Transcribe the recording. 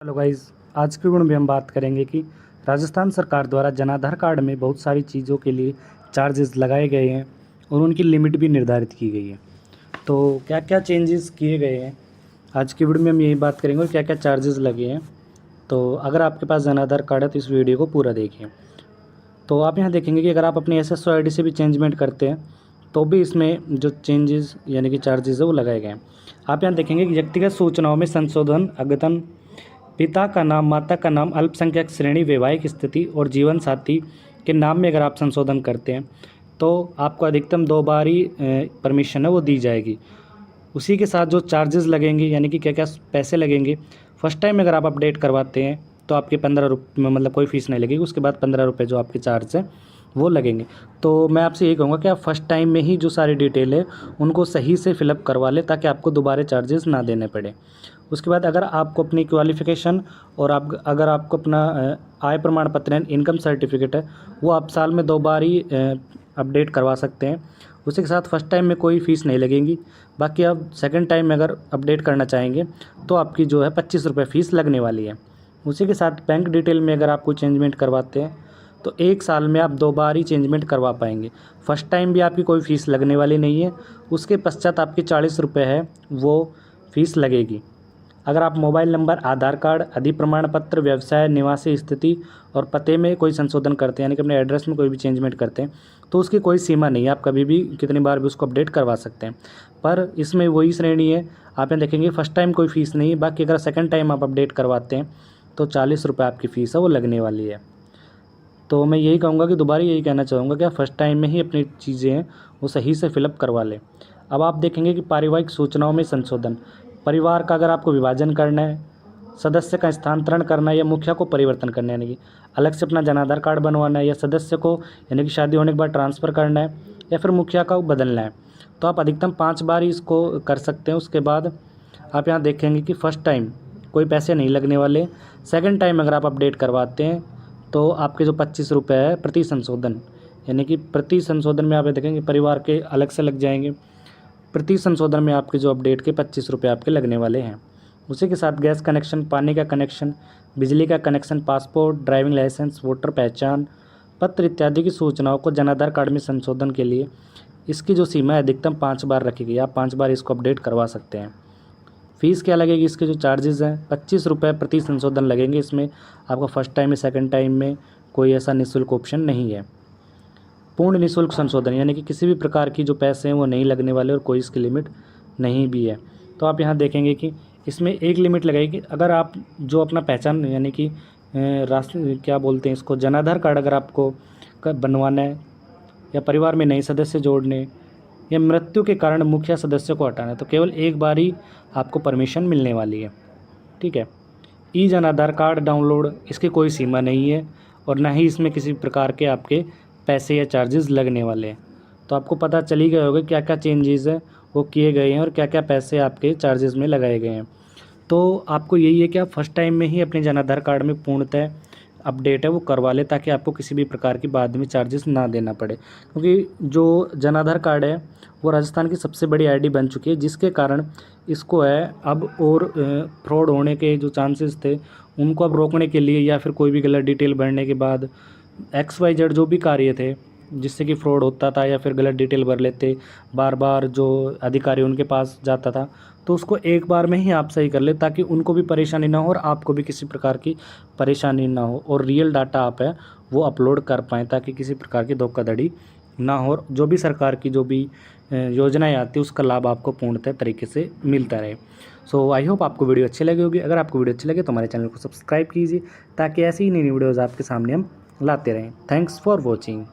Hello guys, आज के video में हम बात करेंगे कि राजस्थान सरकार द्वारा जन आधार कार्ड में बहुत सारी चीज़ों के लिए चार्जेस लगाए गए हैं और उनकी लिमिट भी निर्धारित की गई है। तो क्या क्या चेंजेस किए गए हैं आज की वीडियो में हम यही बात करेंगे और क्या क्या चार्जेस लगे हैं। तो अगर आपके पास जन आधार कार्ड है तो इस वीडियो को पूरा देखिए। तो आप यहाँ देखेंगे कि अगर आप अपनी SSO ID से भी चेंजमेंट करते हैं तो भी इसमें जो चेंजेस यानी कि चार्जेस है वो लगाए गए हैं। आप यहाँ देखेंगे कि व्यक्तिगत सूचनाओं में संशोधन, अद्यतन, पिता का नाम, माता का नाम, अल्पसंख्यक श्रेणी, वैवाहिक स्थिति और जीवन साथी के नाम में अगर आप संशोधन करते हैं तो आपको अधिकतम 2 बार ही परमिशन है वो दी जाएगी। उसी के साथ जो चार्जेस लगेंगे यानी कि क्या क्या पैसे लगेंगे, फर्स्ट टाइम अगर आप अपडेट करवाते हैं तो आपके 15 रुपये मतलब कोई फ़ीस नहीं लगेगी, उसके बाद 15 रुपये जो आपके चार्ज है वो लगेंगे। तो मैं आपसे यही कहूँगा कि आप फर्स्ट टाइम में ही जो सारी डिटेल है उनको सही से फिलअप करवा लें ताकि आपको दोबारा चार्जेस ना देने पड़े। उसके बाद अगर आपको अपनी क्वालिफ़िकेशन और अगर आपको अपना आय प्रमाण पत्र है, इनकम सर्टिफिकेट है, वो आप साल में 2 बार ही अपडेट करवा सकते हैं। उसी के साथ फर्स्ट टाइम में कोई फ़ीस नहीं लगेगी। बाकी आप सेकंड टाइम में अगर अपडेट करना चाहेंगे तो आपकी जो है 25 रुपये फ़ीस लगने वाली है। उसी के साथ बैंक डिटेल में अगर आपको चेंजमेंट करवाते हैं तो 1 साल में आप 2 बार ही चेंजमेंट करवा पाएंगे। फर्स्ट टाइम भी आपकी कोई फ़ीस लगने वाली नहीं है। उसके पश्चात आपकी 40 रुपये है वो फ़ीस लगेगी। अगर आप मोबाइल नंबर, आधार कार्ड, अधिप्रमाण पत्र, व्यवसाय, निवासी स्थिति और पते में कोई संशोधन करते हैं यानी कि अपने एड्रेस में कोई भी चेंजमेंट करते हैं तो उसकी कोई सीमा नहीं है, आप कभी भी कितनी बार भी उसको अपडेट करवा सकते हैं। पर इसमें वही श्रेणी है, आप यहाँ देखेंगे फर्स्ट टाइम कोई फ़ीस नहीं है। बाकी अगर सेकंड टाइम आप अपडेट करवाते हैं तो 40 रुपये आपकी फ़ीस है वो लगने वाली है। तो मैं यही कहूँगा कि दोबारा यही कहना चाहूँगा कि आप फर्स्ट टाइम में ही अपनी चीज़ें हैं वो सही से फिलअप करवा लें। अब आप देखेंगे कि पारिवारिक सूचनाओं में संशोधन, परिवार का अगर आपको विभाजन करना है, सदस्य का स्थानांतरण करना है या मुखिया को परिवर्तन करना है, यानी कि अलग से अपना जन आधार कार्ड बनवाना है या सदस्य को यानी कि शादी होने के बाद ट्रांसफ़र करना है या फिर मुखिया का बदलना है, तो आप अधिकतम 5 बार ही इसको कर सकते हैं। उसके बाद आप यहाँ देखेंगे कि फ़र्स्ट टाइम कोई पैसे नहीं लगने वाले। सेकंड टाइम अगर आप अपडेट करवाते हैं तो आपके जो 25 रुपये है प्रति संशोधन, यानी कि प्रति संशोधन में आप देखेंगे परिवार के अलग से लग जाएंगे। प्रति संशोधन में आपके जो अपडेट के 25 रुपये आपके लगने वाले हैं। उसी के साथ गैस कनेक्शन, पानी का कनेक्शन, बिजली का connection, passport, driving licence, voter पहचान पत्र इत्यादि की सूचनाओं को जन आधार कार्ड में संशोधन के लिए इसकी जो सीमा है अधिकतम 5 बार रखी गई है। आप 5 बार इसको अपडेट करवा सकते हैं। फ़ीस क्या लगेगी, इसके जो चार्जेस हैं 25 रुपये प्रति संशोधन लगेंगे। इसमें आपको फर्स्ट टाइम में सेकंड टाइम में कोई ऐसा निःशुल्क ऑप्शन नहीं है। पूर्ण निःशुल्क संशोधन यानी कि किसी भी प्रकार की जो पैसे हैं वो नहीं लगने वाले और कोई इसकी लिमिट नहीं भी है। तो आप यहाँ देखेंगे कि इसमें एक लिमिट लगाएगी, अगर आप जो अपना पहचान यानी कि राष्ट्र क्या बोलते हैं इसको, जन आधार कार्ड अगर आपको बनवाना है या परिवार में नए सदस्य जोड़ने या मृत्यु के कारण मुखिया सदस्य को हटाना है तो केवल 1 बार ही आपको परमिशन मिलने वाली है। ठीक है। ई जन आधार कार्ड डाउनलोड, इसकी कोई सीमा नहीं है और ना ही इसमें किसी प्रकार के आपके पैसे या चार्जेस लगने वाले हैं। तो आपको पता चल ही गया होगा क्या क्या चेंजेस है वो किए गए हैं और क्या क्या पैसे आपके चार्जेस में लगाए गए हैं। तो आपको यही है कि आप फर्स्ट टाइम में ही अपने जन आधार कार्ड में पूर्णतः अपडेट है वो करवा लें ताकि आपको किसी भी प्रकार की बाद में चार्जेस ना देना पड़े। क्योंकि जो जन आधार कार्ड है वो राजस्थान की सबसे बड़ी ID बन चुकी है, जिसके कारण इसको है अब और फ्रॉड होने के जो चांसेस थे उनको अब रोकने के लिए या फिर कोई भी गलत डिटेल भरने के बाद XYZ जो भी कार्य थे जिससे कि फ्रॉड होता था या फिर गलत डिटेल भर लेते, बार बार जो अधिकारी उनके पास जाता था, तो उसको एक बार में ही आप सही कर ले ताकि उनको भी परेशानी ना हो और आपको भी किसी प्रकार की परेशानी ना हो और रियल डाटा आप है वो अपलोड कर पाएँ ताकि किसी प्रकार की धोखाधड़ी ना हो और जो भी सरकार की जो भी योजनाएं आती है उसका लाभ आपको पूर्णतः तरीके से मिलता रहे। सो आई होप आपको वीडियो अच्छी लगी होगी। अगर आपको वीडियो अच्छी लगे तो हमारे चैनल को सब्सक्राइब कीजिए ताकि ऐसी ही नई वीडियोज़ आपके सामने हम लाते रहें। Thanks for watching.